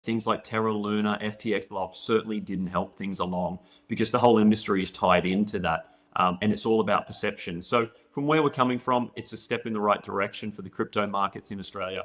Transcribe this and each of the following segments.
things like Terra Luna, FTX blobs certainly didn't help things along because the whole industry is tied into that. And it's all about perception. So from where we're coming from, it's a step in the right direction for the crypto markets in Australia.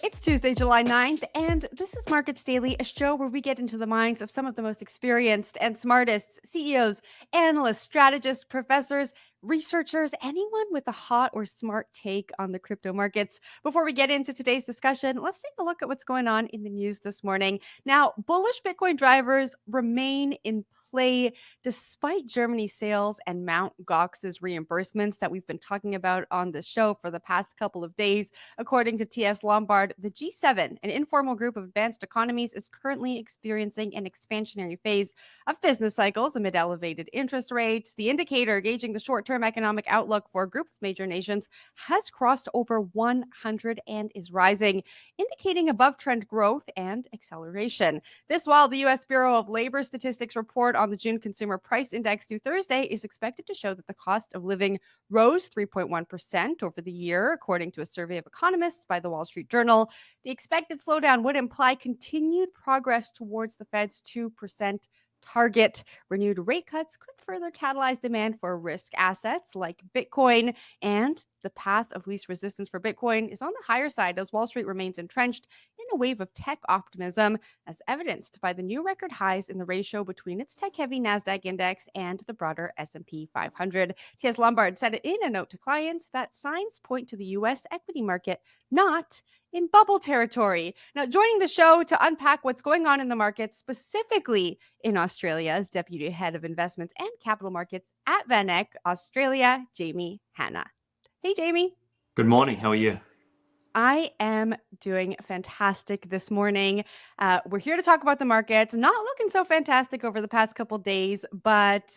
It's Tuesday, July 9th, and this is Markets Daily, a show where we get into the minds of some of the most experienced and smartest CEOs, analysts, strategists, professors, researchers, anyone with a hot or smart take on the crypto markets. Before we get into today's discussion, let's take a look at what's going on in the news this morning. Now, bullish Bitcoin drivers remain in play despite Germany's sales and Mt. Gox's reimbursements that we've been talking about on the show for the past couple of days. According to T.S. Lombard, the G7, an informal group of advanced economies, is currently experiencing an expansionary phase of business cycles amid elevated interest rates. The indicator gauging the short-term economic outlook for a group of major nations has crossed over 100 and is rising, indicating above-trend growth and acceleration. This while the U.S. Bureau of Labor Statistics report on the June Consumer Price Index due Thursday is expected to show that the cost of living rose 3.1% over the year, according to a survey of economists by the Wall Street Journal. The expected slowdown would imply continued progress towards the Fed's 2% target. Renewed rate cuts could further catalyze demand for risk assets like Bitcoin, and the path of least resistance for Bitcoin is on the higher side as Wall Street remains entrenched in a wave of tech optimism, as evidenced by the new record highs in the ratio between its tech-heavy Nasdaq index and the broader S&P 500. T.S. Lombard said in a note to clients that signs point to the U.S. equity market not in bubble territory. Now, joining the show to unpack what's going on in the market, specifically in Australia, as Deputy Head of Investments and Capital Markets at VanEck, Australia, Jamie Hanna. Hey, Jamie. Good morning. How are you? I am doing fantastic this morning. We're here to talk about the markets. Not looking so fantastic over the past couple days, but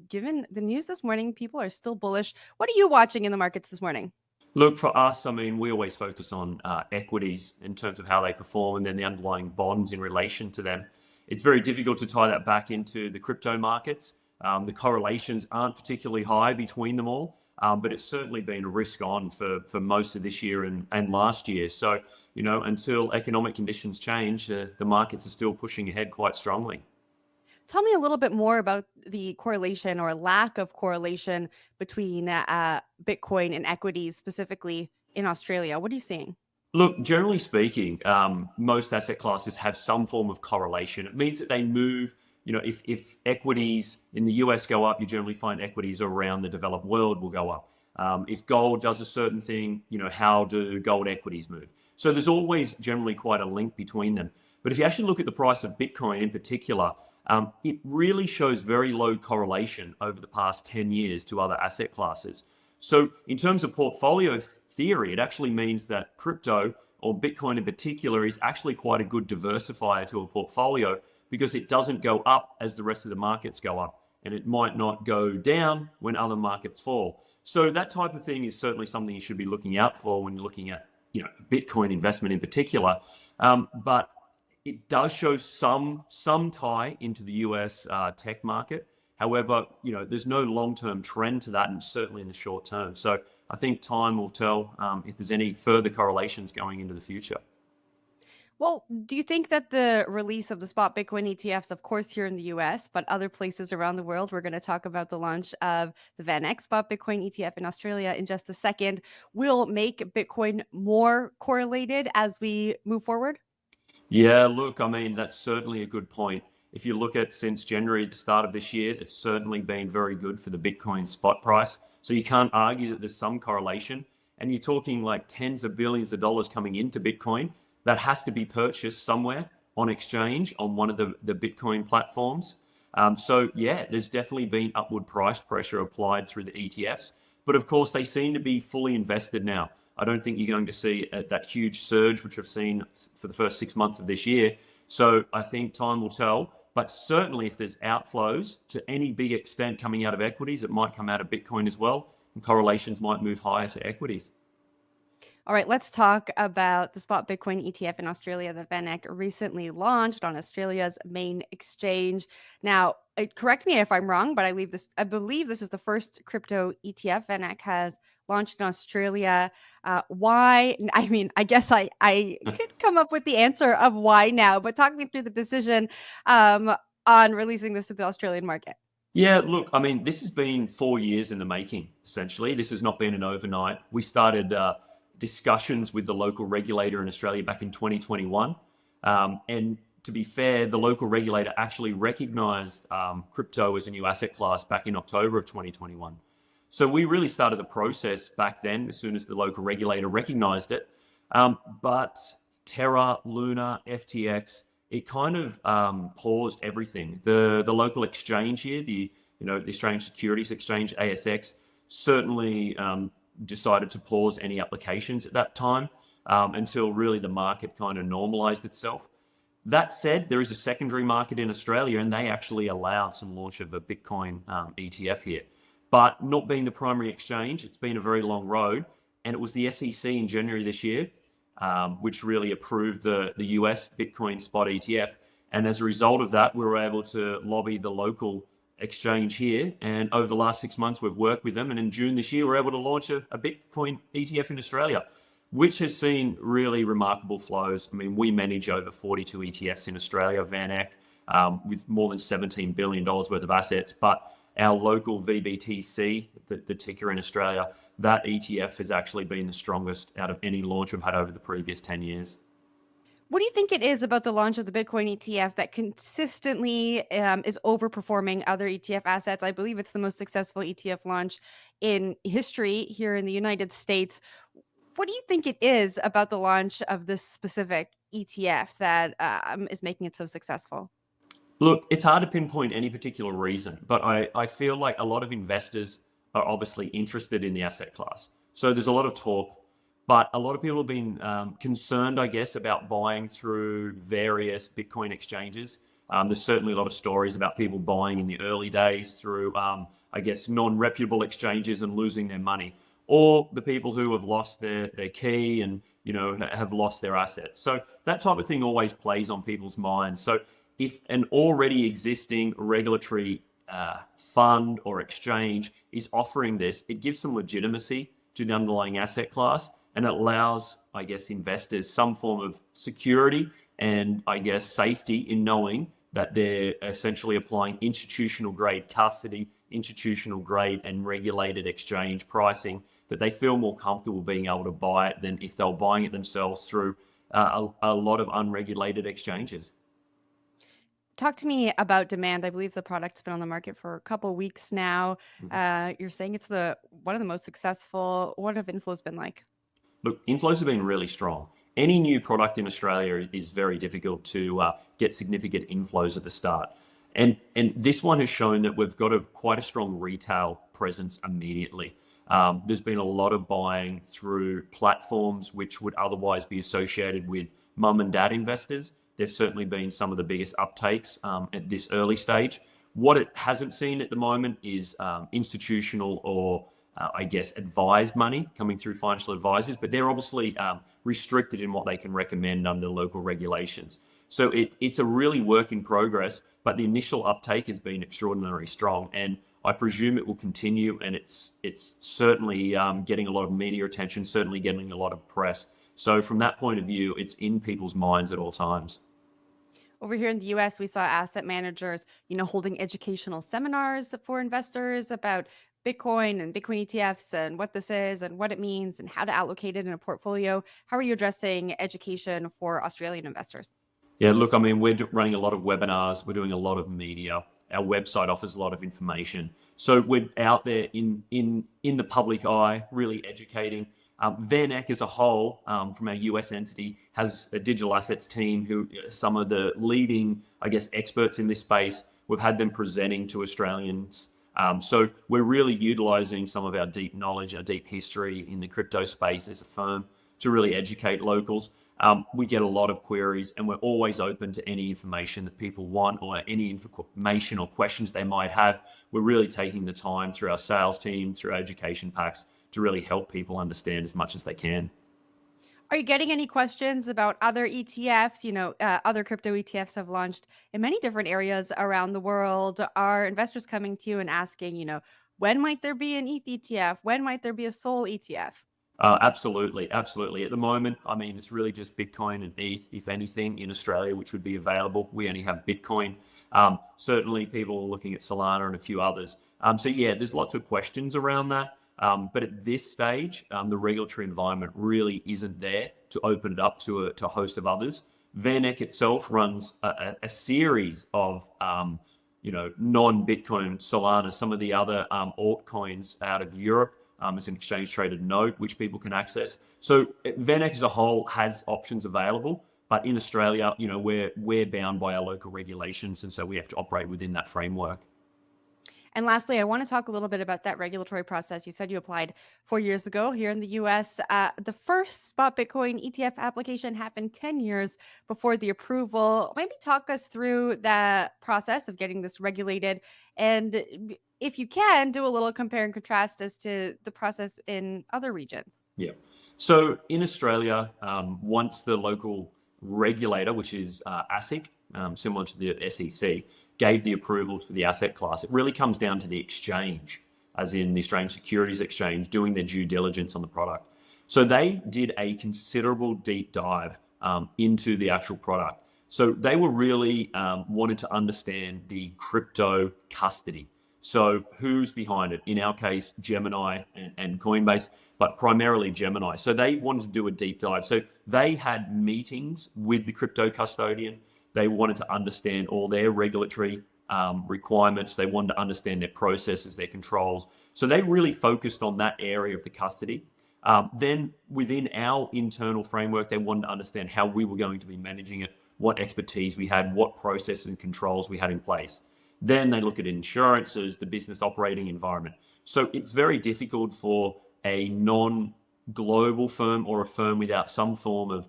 given the news this morning, people are still bullish. What are you watching in the markets this morning? Look, for us, I mean, we always focus on equities in terms of how they perform and then the underlying bonds in relation to them. It's very difficult to tie that back into the crypto markets. The correlations aren't particularly high between them all, but it's certainly been a risk on for most of this year and last year. So, until economic conditions change, the markets are still pushing ahead quite strongly. Tell me a little bit more about the correlation or lack of correlation between Bitcoin and equities, specifically in Australia. What are you seeing? Look, generally speaking, most asset classes have some form of correlation. It means that they move. If equities in the US go up, you generally find equities around the developed world will go up. If gold does a certain thing, how do gold equities move? So there's always generally quite a link between them. But if you actually look at the price of Bitcoin in particular, it really shows very low correlation over the past 10 years to other asset classes. So in terms of portfolio theory, it actually means that crypto, or Bitcoin in particular, is actually quite a good diversifier to a portfolio because it doesn't go up as the rest of the markets go up, and it might not go down when other markets fall. So that type of thing is certainly something you should be looking out for when you're looking at Bitcoin investment in particular. But it does show some tie into the US tech market. However, there's no long-term trend to that, and certainly in the short term. So I think time will tell if there's any further correlations going into the future. Well, do you think that the release of the spot Bitcoin ETFs, of course, here in the US, but other places around the world, we're going to talk about the launch of the VanEck spot Bitcoin ETF in Australia in just a second, will make Bitcoin more correlated as we move forward? Yeah, look, I mean, that's certainly a good point. If you look at since January, the start of this year, it's certainly been very good for the Bitcoin spot price. So you can't argue that there's some correlation. And you're talking like tens of billions of dollars coming into Bitcoin that has to be purchased somewhere on exchange on one of the Bitcoin platforms. So yeah, there's definitely been upward price pressure applied through the ETFs. But of course, they seem to be fully invested now. I don't think you're going to see that huge surge, which we've seen for the first 6 months of this year. So I think time will tell. But certainly if there's outflows to any big extent coming out of equities, it might come out of Bitcoin as well. And correlations might move higher to equities. All right, let's talk about the spot Bitcoin ETF in Australia that VanEck recently launched on Australia's main exchange. Now, correct me if I'm wrong, but I believe this is the first crypto ETF VanEck has launched in Australia. Why? I mean, I guess I could come up with the answer of why now, but talk me through the decision um, on releasing this to the Australian market. Yeah, look, I mean, this has been 4 years in the making, essentially. This has not been an overnight. We started discussions with the local regulator in Australia back in 2021. And to be fair, the local regulator actually recognized crypto as a new asset class back in October of 2021. So we really started the process back then, as soon as the local regulator recognized it. But Terra, Luna, FTX, it kind of paused everything. The local exchange here, the Australian Securities Exchange (ASX), certainly decided to pause any applications at that time until really the market kind of normalized itself. That said, there is a secondary market in Australia, and they actually allowed some launch of a Bitcoin ETF here. But not being the primary exchange, it's been a very long road, and it was the SEC in January this year which really approved the US Bitcoin spot ETF. And as a result of that, we were able to lobby the local exchange here. And over the last 6 months, we've worked with them. And in June this year, we're able to launch a Bitcoin ETF in Australia, which has seen really remarkable flows. I mean, we manage over 42 ETFs in Australia, VanEck, with more than $17 billion worth of assets. But our local VBTC, the ticker in Australia, that ETF has actually been the strongest out of any launch we've had over the previous 10 years. What do you think it is about the launch of the Bitcoin ETF that consistently is overperforming other ETF assets? I believe it's the most successful ETF launch in history here in the United States. What do you think it is about the launch of this specific ETF that is making it so successful? Look, it's hard to pinpoint any particular reason, but I feel like a lot of investors are obviously interested in the asset class. So there's a lot of talk, but a lot of people have been concerned, I guess, about buying through various Bitcoin exchanges. There's certainly a lot of stories about people buying in the early days through, I guess, non-reputable exchanges and losing their money, or the people who have lost their key and have lost their assets. So that type of thing always plays on people's minds. So if an already existing regulatory fund or exchange is offering this, it gives some legitimacy to the underlying asset class, and it allows, I guess, investors some form of security and, I guess, safety in knowing that they're essentially applying institutional grade custody, institutional grade and regulated exchange pricing, that they feel more comfortable being able to buy it than if they were buying it themselves through a lot of unregulated exchanges. Talk to me about demand. I believe the product's been on the market for a couple weeks now. You're saying it's the one of the most successful. What have inflows been like? Look, inflows have been really strong. Any new product in Australia is very difficult to get significant inflows at the start. And this one has shown that we've got quite a strong retail presence immediately. There's been a lot of buying through platforms which would otherwise be associated with mum and dad investors. There's certainly been some of the biggest uptakes at this early stage. What it hasn't seen at the moment is institutional or I guess, advised money coming through financial advisors, but they're obviously restricted in what they can recommend under local regulations. So it's a really work in progress, but the initial uptake has been extraordinarily strong, and I presume it will continue. And it's certainly getting a lot of media attention, certainly getting a lot of press. So from that point of view, it's in people's minds at all times. Over here in the US, we saw asset managers, holding educational seminars for investors about Bitcoin and Bitcoin ETFs and what this is and what it means and how to allocate it in a portfolio. How are you addressing education for Australian investors? Yeah, look, I mean, we're running a lot of webinars. We're doing a lot of media. Our website offers a lot of information. So we're out there in the public eye, really educating. VanEck as a whole, from our US entity, has a digital assets team who are some of the leading, I guess, experts in this space. We've had them presenting to Australians. So we're really utilizing some of our deep knowledge, our deep history in the crypto space as a firm to really educate locals. We get a lot of queries, and we're always open to any information that people want or any information or questions they might have. We're really taking the time through our sales team, through our education packs, to really help people understand as much as they can. Are you getting any questions about other ETFs? Other crypto ETFs have launched in many different areas around the world. Are investors coming to you and asking, when might there be an ETH ETF? When might there be a Sol ETF? Absolutely, absolutely. At the moment, I mean, it's really just Bitcoin and ETH, if anything, in Australia, which would be available. We only have Bitcoin. Certainly, people are looking at Solana and a few others. So yeah, there's lots of questions around that. But at this stage, the regulatory environment really isn't there to open it up to a host of others. VanEck itself runs a series of non-Bitcoin Solana, some of the other altcoins out of Europe as an exchange traded node, which people can access. So VanEck as a whole has options available, but in Australia, we're bound by our local regulations, and so we have to operate within that framework. And lastly, I want to talk a little bit about that regulatory process. You said you applied 4 years ago here in the US. The first spot Bitcoin ETF application happened 10 years before the approval. Maybe talk us through that process of getting this regulated. And if you can, do a little compare and contrast as to the process in other regions. Yeah. So in Australia, once the local regulator, which is ASIC, similar to the SEC, gave the approval for the asset class, it really comes down to the exchange, as in the Australian Securities Exchange, doing their due diligence on the product. So they did a considerable deep dive into the actual product. So they were really wanted to understand the crypto custody. So who's behind it? In our case, Gemini and Coinbase, but primarily Gemini. So they wanted to do a deep dive. So they had meetings with the crypto custodian. They wanted to understand all their regulatory requirements. They wanted to understand their processes, their controls. So they really focused on that area of the custody. Then within our internal framework, they wanted to understand how we were going to be managing it, what expertise we had, what processes and controls we had in place. Then they look at insurances, the business operating environment. So it's very difficult for a non-global firm or a firm without some form of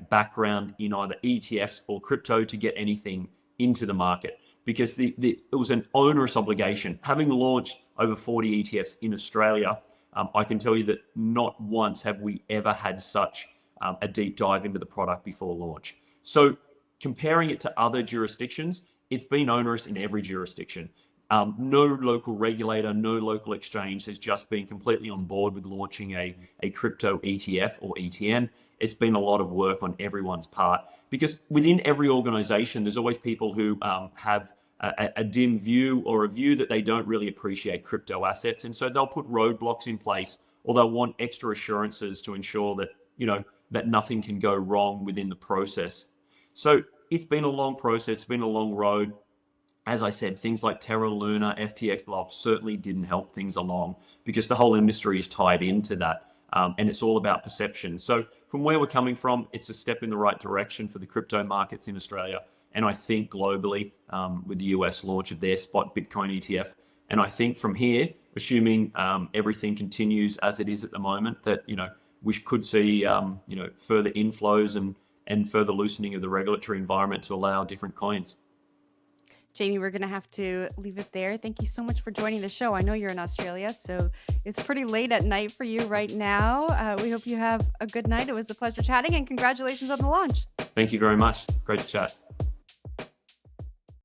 background in either ETFs or crypto to get anything into the market, because it was an onerous obligation. Having launched over 40 ETFs in Australia, I can tell you that not once have we ever had such a deep dive into the product before launch. So comparing it to other jurisdictions, it's been onerous in every jurisdiction. No local regulator, no local exchange has just been completely on board with launching a crypto ETF or ETN. It's been a lot of work on everyone's part, because within every organization, there's always people who have a dim view, or a view that they don't really appreciate crypto assets. And so they'll put roadblocks in place, or they'll want extra assurances to ensure that, that nothing can go wrong within the process. So it's been a long process, it's been a long road. As I said, things like Terra Luna, FTX block certainly didn't help things along, because the whole industry is tied into that. And it's all about perception. So from where we're coming from, it's a step in the right direction for the crypto markets in Australia. And I think globally, with the US launch of their spot Bitcoin ETF. And I think from here, assuming everything continues as it is at the moment, that, we could see, further inflows and further loosening of the regulatory environment to allow different coins. Jamie, we're going to have to leave it there. Thank you so much for joining the show. I know you're in Australia, so it's pretty late at night for you right now. We hope you have a good night. It was a pleasure chatting, and congratulations on the launch. Thank you very much. Great to chat.